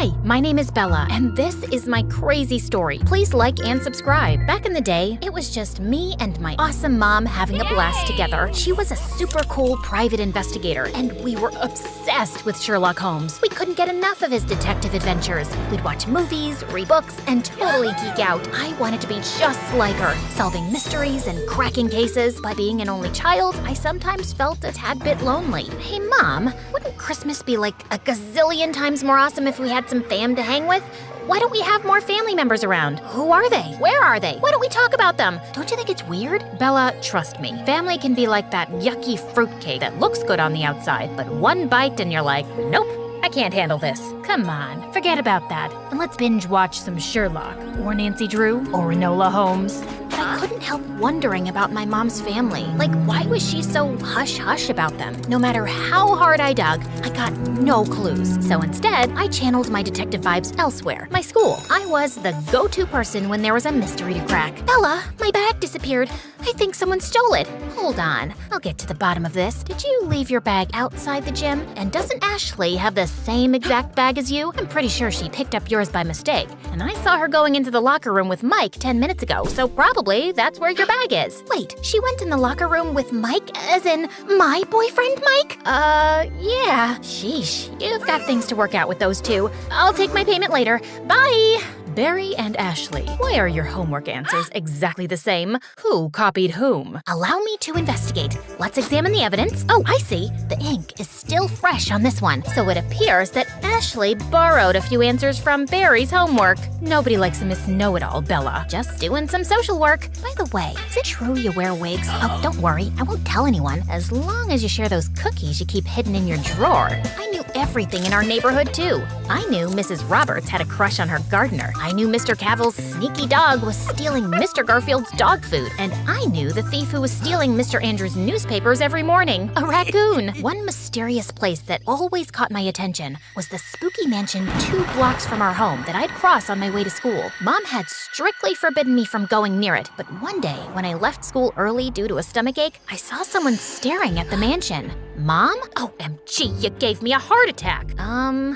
Hi, my name is Bella, and this is my crazy story. Please like and subscribe. Back in the day, it was just me and my awesome mom having a blast together. She was a super cool private investigator, and we were obsessed with Sherlock Holmes. We couldn't get enough of his detective adventures. We'd watch movies, read books, and totally geek out. I wanted to be just like her, solving mysteries and cracking cases. By being an only child, I sometimes felt a tad bit lonely. Hey, Mom, wouldn't Christmas be like a gazillion times more awesome if we had some fam to hang with? Why don't we have more family members around? Who are they? Where are they? Why don't we talk about them? Don't you think it's weird? Bella, trust me. Family can be like that yucky fruitcake that looks good on the outside, but one bite and you're like, nope, I can't handle this. Come on, forget about that. And let's binge watch some Sherlock, or Nancy Drew, or Enola Holmes. But I couldn't help wondering about my mom's family. Like, why was she so hush-hush about them? No matter how hard I dug, I got no clues. So instead, I channeled my detective vibes elsewhere. My school. I was the go-to person when there was a mystery to crack. Bella, my bag disappeared. I think someone stole it. Hold on, I'll get to the bottom of this. Did you leave your bag outside the gym? And doesn't Ashley have the same exact bag as you? I'm pretty sure she picked up yours by mistake. And I saw her going into the locker room with Mike 10 minutes ago, so probably that's where your bag is. Wait, she went in the locker room with Mike, as in my boyfriend Mike? Yeah. Sheesh, you've got things to work out with those two. I'll take my payment later. Bye! Barry and Ashley, why are your homework answers exactly the same? Who copied whom? Allow me to investigate. Let's examine the evidence. Oh, I see. The ink is still fresh on this one, so it appears that Ashley borrowed a few answers from Barry's homework. Nobody likes a Miss Know-It-All, Bella. Just doing some social work. By the way, is it true you wear wigs? Oh, don't worry, I won't tell anyone, as long as you share those cookies you keep hidden in your drawer. I knew everything in our neighborhood, too. I knew Mrs. Roberts had a crush on her gardener. I knew Mr. Cavill's sneaky dog was stealing Mr. Garfield's dog food, and I knew the thief who was stealing Mr. Andrews' newspapers every morning, a raccoon. One mysterious place that always caught my attention was the spooky mansion 2 blocks from our home that I'd cross on my way to school. Mom had strictly forbidden me from going near it, but one day, when I left school early due to a stomachache, I saw someone staring at the mansion. Mom? OMG, you gave me a heart attack.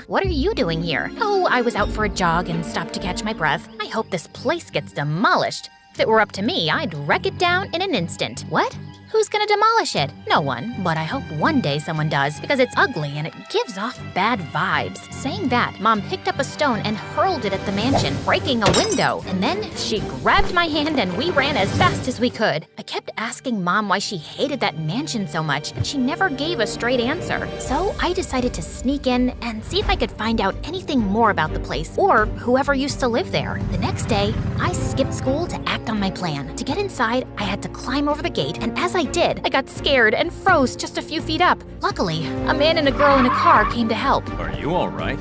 What are you doing here? Oh, I was out for a jog and stopped to catch my breath. I hope this place gets demolished. If it were up to me, I'd wreck it down in an instant. What? Who's gonna demolish it? No one, but I hope one day someone does, because it's ugly and it gives off bad vibes. Saying that, Mom picked up a stone and hurled it at the mansion, breaking a window. And then she grabbed my hand and we ran as fast as we could. I kept asking Mom why she hated that mansion so much, and she never gave a straight answer. So I decided to sneak in and see if I could find out anything more about the place, or whoever used to live there. The next day, I skipped school to act on my plan. To get inside, I had to climb over the gate, and as I did, I got scared and froze just a few feet up. Luckily, a man and a girl in a car came to help. Are you all right?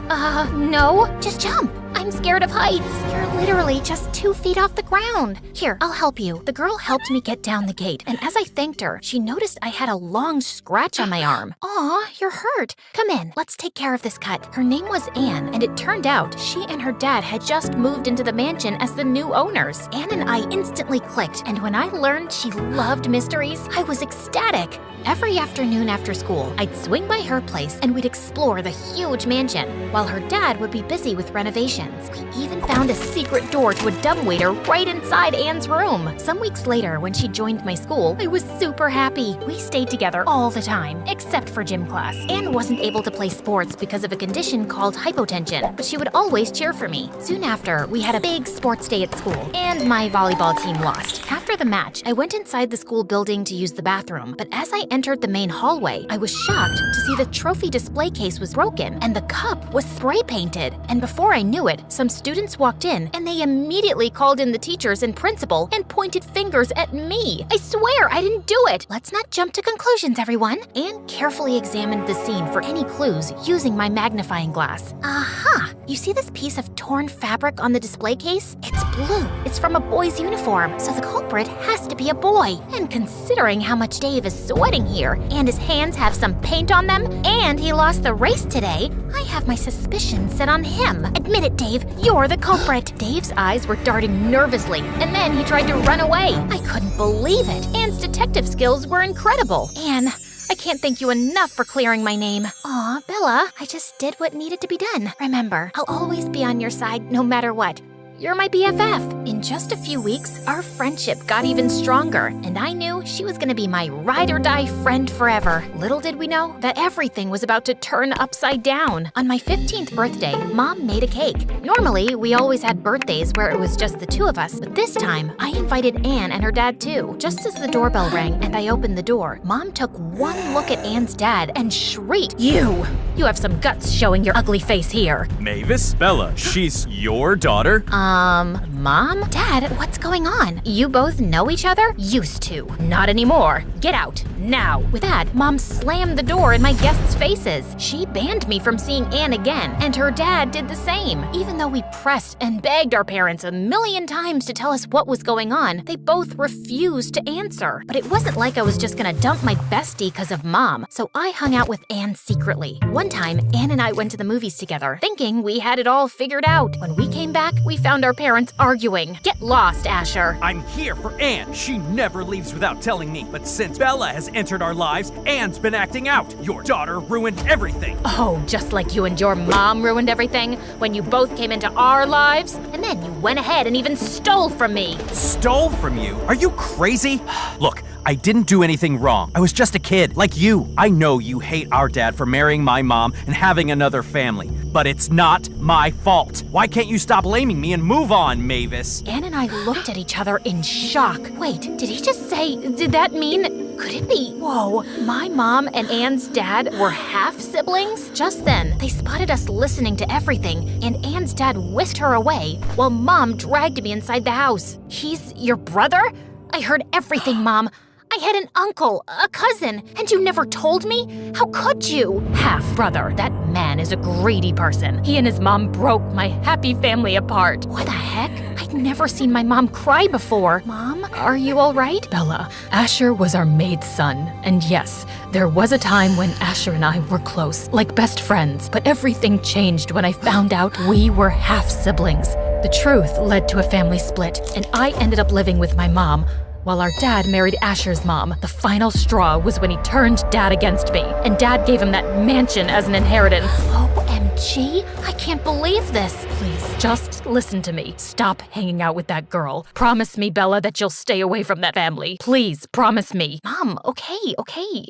No. Just jump. I'm scared of heights. You're literally just 2 feet off the ground. Here, I'll help you. The girl helped me get down the gate, and as I thanked her, she noticed I had a long scratch on my arm. Aw, you're hurt. Come in, let's take care of this cut. Her name was Anne, and it turned out she and her dad had just moved into the mansion as the new owners. Anne and I instantly clicked, and when I learned she loved mysteries, I was ecstatic. Every afternoon after school, I'd swing by her place and we'd explore the huge mansion, while her dad would be busy with renovations. We even found a secret door to a dumbwaiter right inside Anne's room. Some weeks later, when she joined my school, I was super happy. We stayed together all the time, except for gym class. Anne wasn't able to play sports because of a condition called hypotension, but she would always cheer for me. Soon after, we had a big sports day at school, and my volleyball team lost. After the match, I went inside the school building to use the bathroom, but as I entered the main hallway, I was shocked to see the trophy display case was broken and the cup was spray painted. And before I knew it, some students walked in and they immediately called in the teachers and principal and pointed fingers at me. I swear I didn't do it. Let's not jump to conclusions, everyone. Anne carefully examined the scene for any clues using my magnifying glass. Aha! You see this piece of torn fabric on the display case? It's blue. It's from a boy's uniform, so the culprit has to be a boy. And considering how much Dave is sweating here, and his hands have some paint on them, and he lost the race today, I have my suspicions set on him. Admit it, Dave, you're the culprit. Dave's eyes were darting nervously, and then he tried to run away. I couldn't believe it. Anne's detective skills were incredible. Anne, I can't thank you enough for clearing my name. Aw, Bella, I just did what needed to be done. Remember, I'll always be on your side no matter what. You're my BFF. In just a few weeks, our friendship got even stronger, and I knew she was gonna be my ride-or-die friend forever. Little did we know that everything was about to turn upside down. On my 15th birthday, Mom made a cake. Normally, we always had birthdays where it was just the two of us, but this time, I invited Anne and her dad too. Just as the doorbell rang and I opened the door, Mom took one look at Anne's dad and shrieked, You have some guts showing your ugly face here. Mavis? Bella, she's your daughter? Mom? Dad, what's going on? You both know each other? Used to. Not anymore. Get out, now. With that, Mom slammed the door in my guests' faces. She banned me from seeing Anne again, and her dad did the same. Even though we pressed and begged our parents a million times to tell us what was going on, they both refused to answer. But it wasn't like I was just gonna dump my bestie because of Mom, so I hung out with Anne secretly. One time, Anne and I went to the movies together, thinking we had it all figured out. When we came back, we found our parents arguing. Get lost, Asher. I'm here for Anne. She never leaves without telling me. But since Bella has entered our lives, Anne's been acting out. Your daughter ruined everything. Oh, just like you and your mom ruined everything when you both came into our lives? And then you went ahead and even stole from me. Stole from you? Are you crazy? Look, I didn't do anything wrong. I was just a kid, like you. I know you hate our dad for marrying my mom and having another family, but it's not my fault. Why can't you stop blaming me and move on, Mavis? Anne and I looked at each other in shock. Wait, did he just say, did that mean, could it be? Whoa, my mom and Anne's dad were half-siblings? Just then, they spotted us listening to everything, and Anne's dad whisked her away while Mom dragged me inside the house. He's your brother? I heard everything, Mom. I had an uncle, a cousin, and you never told me? How could you? Half-brother, that man is a greedy person. He and his mom broke my happy family apart. What the heck? I'd never seen my mom cry before. Mom, are you all right? Bella, Asher was our maid's son, and yes, there was a time when Asher and I were close, like best friends, but everything changed when I found out we were half-siblings. The truth led to a family split, and I ended up living with my mom, while our dad married Asher's mom. The final straw was when he turned Dad against me, and Dad gave him that mansion as an inheritance. OMG, I can't believe this. Please, just listen to me. Stop hanging out with that girl. Promise me, Bella, that you'll stay away from that family. Please, promise me. Mom, okay,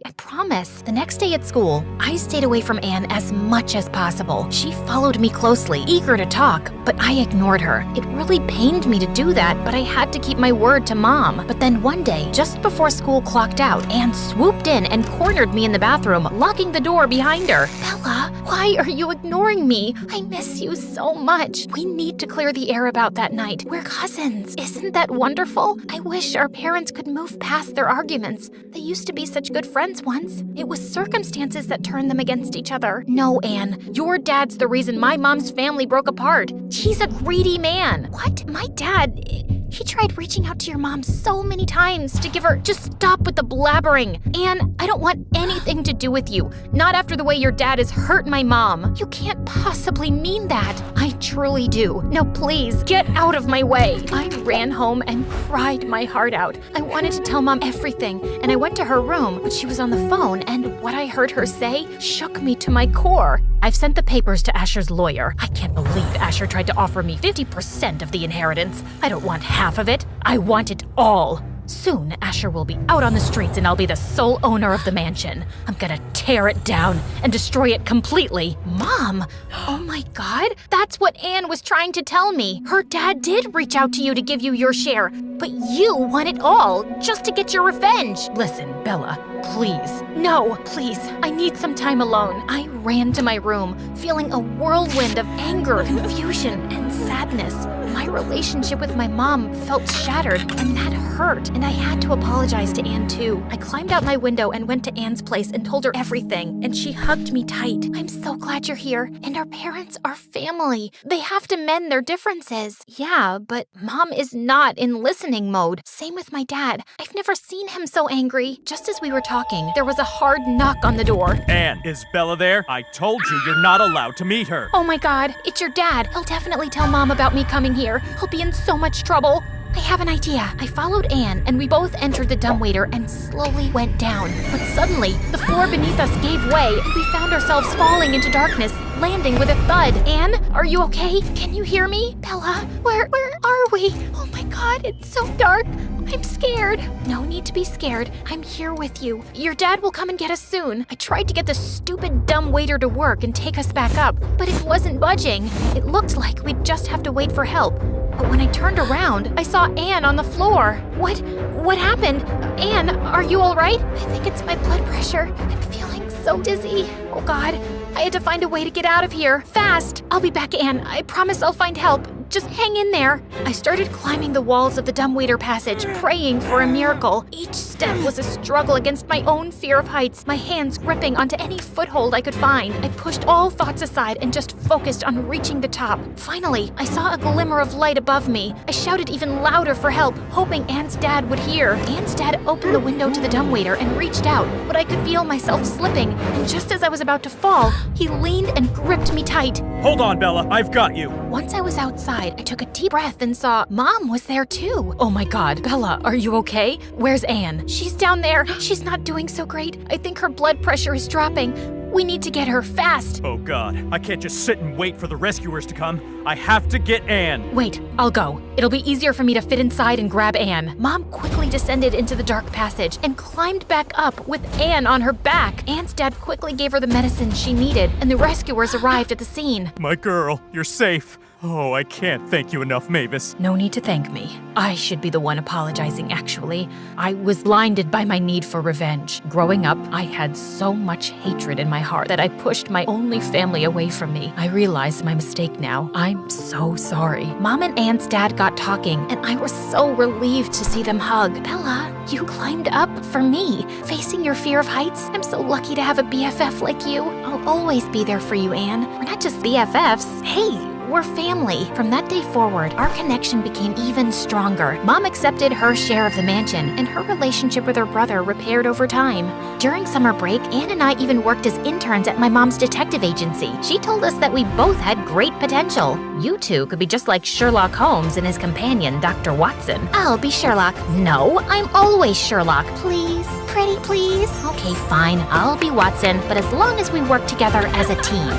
I promise. The next day at school, I stayed away from Anne as much as possible. She followed me closely, eager to talk, but I ignored her. It really pained me to do that, but I had to keep my word to Mom. But then one day, just before school clocked out, Anne swooped in and cornered me in the bathroom, locking the door behind her. Bella, why are you ignoring me? I miss you so much. We need to clear the air about that night. We're cousins. Isn't that wonderful? I wish our parents could move past their arguments. They used to be such good friends once. It was circumstances that turned them against each other. No, Anne, your dad's the reason my mom's family broke apart. He's a greedy man. What? My dad... He tried reaching out to your mom so many times to give her, just stop with the blabbering. Anne, I don't want anything to do with you. Not after the way your dad has hurt my mom. You can't possibly mean that. I truly do. Now please, get out of my way. I ran home and cried my heart out. I wanted to tell Mom everything, and I went to her room, but she was on the phone, and what I heard her say shook me to my core. I've sent the papers to Asher's lawyer. I can't believe Asher tried to offer me 50% of the inheritance. I don't want half of it. I want it all. Soon, Asher will be out on the streets and I'll be the sole owner of the mansion. I'm gonna tear it down and destroy it completely. Mom! Oh my God, that's what Anne was trying to tell me. Her dad did reach out to you to give you your share, but you want it all, just to get your revenge. Listen, Bella, please. No, please, I need some time alone. I ran to my room, feeling a whirlwind of anger, confusion, and sadness. My relationship with my mom felt shattered, and that hurt, and I had to apologize to Anne too. I climbed out my window and went to Anne's place and told her everything, and she hugged me tight. I'm so glad you're here, and our parents are family. They have to mend their differences. Yeah, but Mom is not in listening mode. Same with my dad. I've never seen him so angry. Just as we were talking, there was a hard knock on the door. Anne, is Bella there? I told you you're not allowed to meet her. Oh my God, it's your dad. He'll definitely tell Mom about me coming here. He'll be in so much trouble. I have an idea. I followed Anne, and we both entered the dumbwaiter and slowly went down. But suddenly, the floor beneath us gave way, and we found ourselves falling into darkness, landing with a thud. Anne, are you okay? Can you hear me? Bella, where are we? Oh my god, it's so dark. I'm scared. No need to be scared. I'm here with you. Your dad will come and get us soon. I tried to get the stupid dumb waiter to work and take us back up, but it wasn't budging. It looked like we'd just have to wait for help. But when I turned around, I saw Anne on the floor. What happened? Anne, are you all right? I think it's my blood pressure. I'm feeling so dizzy. Oh God, I had to find a way to get out of here. Fast! I'll be back, Anne. I promise I'll find help. Just hang in there. I started climbing the walls of the dumbwaiter passage, praying for a miracle. Each step was a struggle against my own fear of heights, my hands gripping onto any foothold I could find. I pushed all thoughts aside and just focused on reaching the top. Finally, I saw a glimmer of light above me. I shouted even louder for help, hoping Anne's dad would hear. Anne's dad opened the window to the dumbwaiter and reached out, but I could feel myself slipping, and just as I was about to fall, he leaned and gripped me tight. Hold on, Bella. I've got you. Once I was outside, I took a deep breath and saw Mom was there too. Oh my god, Bella, are you okay? Where's Anne? She's down there. She's not doing so great. I think her blood pressure is dropping. We need to get her fast. Oh God, I can't just sit and wait for the rescuers to come. I have to get Anne. Wait, I'll go. It'll be easier for me to fit inside and grab Anne. Mom quickly descended into the dark passage and climbed back up with Anne on her back. Anne's dad quickly gave her the medicine she needed, and the rescuers arrived at the scene. My girl, you're safe. Oh, I can't thank you enough, Mavis. No need to thank me. I should be the one apologizing, actually. I was blinded by my need for revenge. Growing up, I had so much hatred in my heart that I pushed my only family away from me. I realize my mistake now. I'm so sorry. Mom and Anne's dad got talking, and I was so relieved to see them hug. Bella, you climbed up for me. Facing your fear of heights, I'm so lucky to have a BFF like you. I'll always be there for you, Anne. We're not just BFFs. Hey, we're family. From that day forward, our connection became even stronger. Mom accepted her share of the mansion, and her relationship with her brother repaired over time. During summer break, Anne and I even worked as interns at my mom's detective agency. She told us that we both had great potential. You two could be just like Sherlock Holmes and his companion, Dr. Watson. I'll be Sherlock. No, I'm always Sherlock. Please? Pretty please? Okay, fine. I'll be Watson, but as long as we work together as a team.